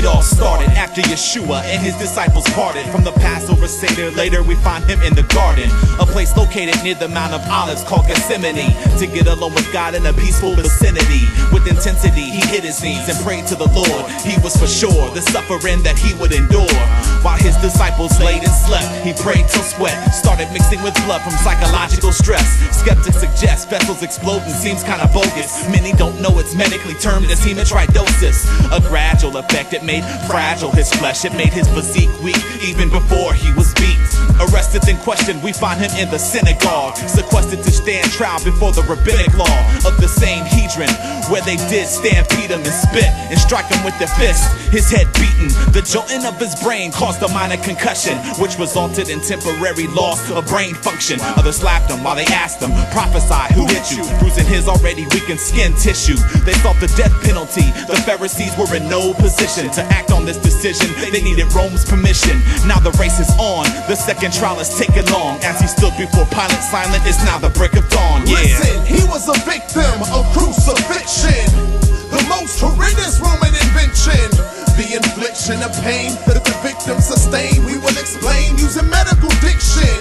all started after Yeshua and his disciples parted from the Passover Seder. Later we find him in the garden, a place located near the Mount of Olives called Gethsemane, to get alone with God in a peaceful vicinity. With intensity he hit his knees and prayed to the Lord. He was for sure the suffering that he would endure. While his disciples laid and slept, he prayed till sweat started mixing with blood from psychological stress. Skeptics suggest vessels exploding seems kinda bogus. Many don't know it's medically termed as hematidrosis, a gradual effect. It made fragile his flesh, it made his physique weak even before he was beat. Arrested then questioned, we find him in the synagogue, sequestered to stand trial before the rabbinic law of the same Hedron, where they did stampede him and spit and strike him with their fist. His head beaten, the jolting of his brain caused a minor concussion, which resulted in temporary loss of brain function. Others slapped him while they asked him, prophesy, who hit you? Bruising his already weakened skin tissue. They sought the death penalty. The Pharisees were in no position to act on this decision. They needed Rome's permission. Now the race is on. The second trial is taking long. As he stood before Pilate silent, it's now the break of dawn. Yeah. Listen, he was a victim of crucifixion, the most horrendous Roman invention. The infliction of pain that the victim sustained, we will explain using medical diction.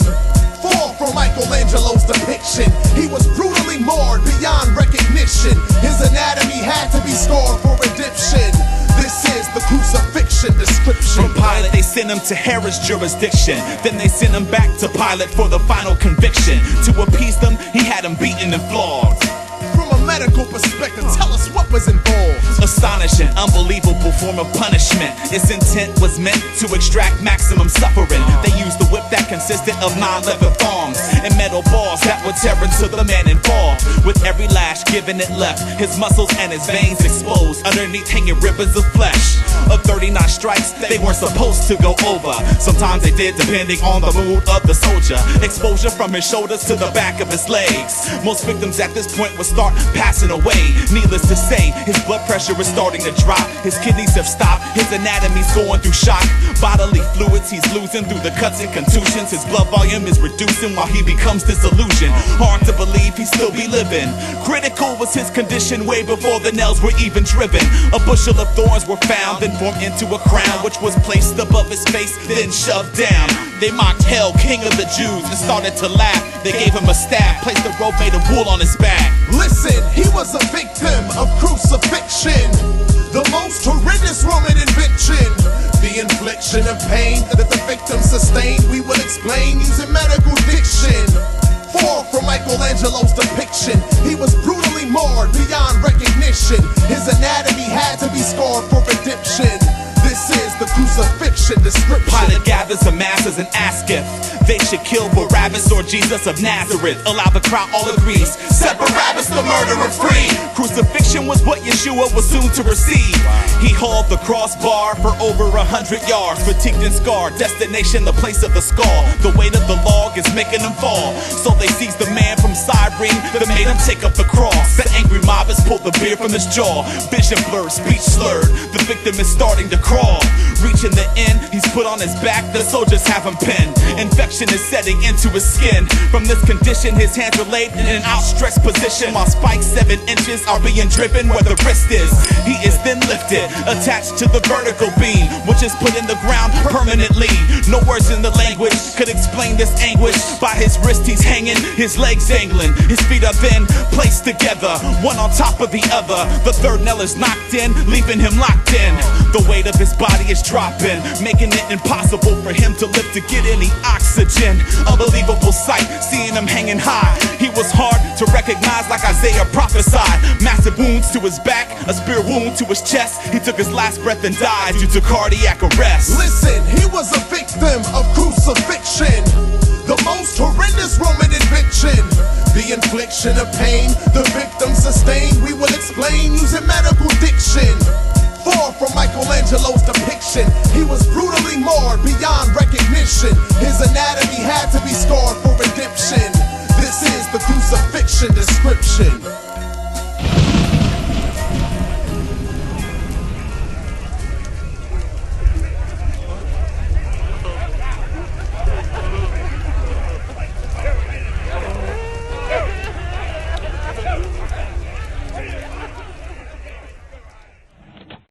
Far from Michelangelo's depiction, he was brutally marred beyond recognition. His anatomy had to be scarred for redemption. This is the Crucifixtion Description. From Pilate they sent him to Herod's jurisdiction. Then they sent him back to Pilate for the final conviction. To appease them, he had him beaten and flogged. From a medical perspective, tell us what was involved. Astonishing, unbelievable form of punishment. Its intent was meant to extract maximum suffering. They used a whip that consisted of 9 leather thongs and metal balls that would tear into the man involved. With every lash given it left his muscles and his veins exposed, underneath hanging ribbons of flesh. Of 39 strikes they weren't supposed to go over. Sometimes they did, depending on the mood of the soldier. Exposure from his shoulders to the back of his legs. Most victims at this point would start passing away. Needless to say, his blood pressure is starting to drop. His kidneys have stopped, his anatomy's going through shock. Bodily fluids he's losing through the cuts and contusions. His blood volume is reducing while he becomes disillusioned. Hard to believe he still be living. Critical was his condition way before the nails were even driven. A bushel of thorns were found, then formed into a crown, which was placed above his face, then shoved down. They mocked Hell, king of the Jews, and started to laugh. They gave him a stab, placed a robe made of wool on his back. Listen, he was a victim of crucifixion, the most horrendous Roman invention. The infliction of pain that the victim sustained, we will explain using medical diction. Far from Michelangelo's depiction, he was brutally marred beyond recognition. His anatomy had to be scarred for redemption. This is the Crucifixtion Description. Pilate gathers the masses and asketh, they should kill Barabbas or Jesus of Nazareth. Allow the crowd all agrees, set Barabbas the murderer free. Crucifixion was what Yeshua was soon to receive. He hauled the crossbar for over 100 yards, fatigued and scarred, destination the place of the skull. The weight of the log is making him fall, so they seized the man from Cyrene that made him take up the cross. The angry mob has pulled the beard from his jaw, vision blurred, speech slurred. The victim is starting to crawl. Reaching the end, he's put on his back, the soldiers have him pinned. Infection is setting into his skin. From this condition, his hands are laid in an outstretched position, while spikes 7 inches are being driven where the wrist is. He is then lifted, attached to the vertical beam, which is put in the ground permanently. No words in the language could explain this anguish. By his wrist he's hanging, his legs dangling. His feet are then placed together, one on top of the other. The third nail is knocked in, leaving him locked in. The weight of his body is dropping, making it impossible for him to live to get any oxygen. Unbelievable sight, seeing him hanging high. He was hard to recognize, like Isaiah prophesied. Massive wounds to his back, a spear wound to his chest. He took his last breath and died due to cardiac arrest. Listen, he was a victim of crucifixion, the most horrendous Roman invention. The infliction of pain the victim sustained, we will explain using medical diction. Far from Michelangelo's depiction, he was brutally marred beyond recognition. His anatomy had to be scarred for redemption. This is the Crucifixtion Description.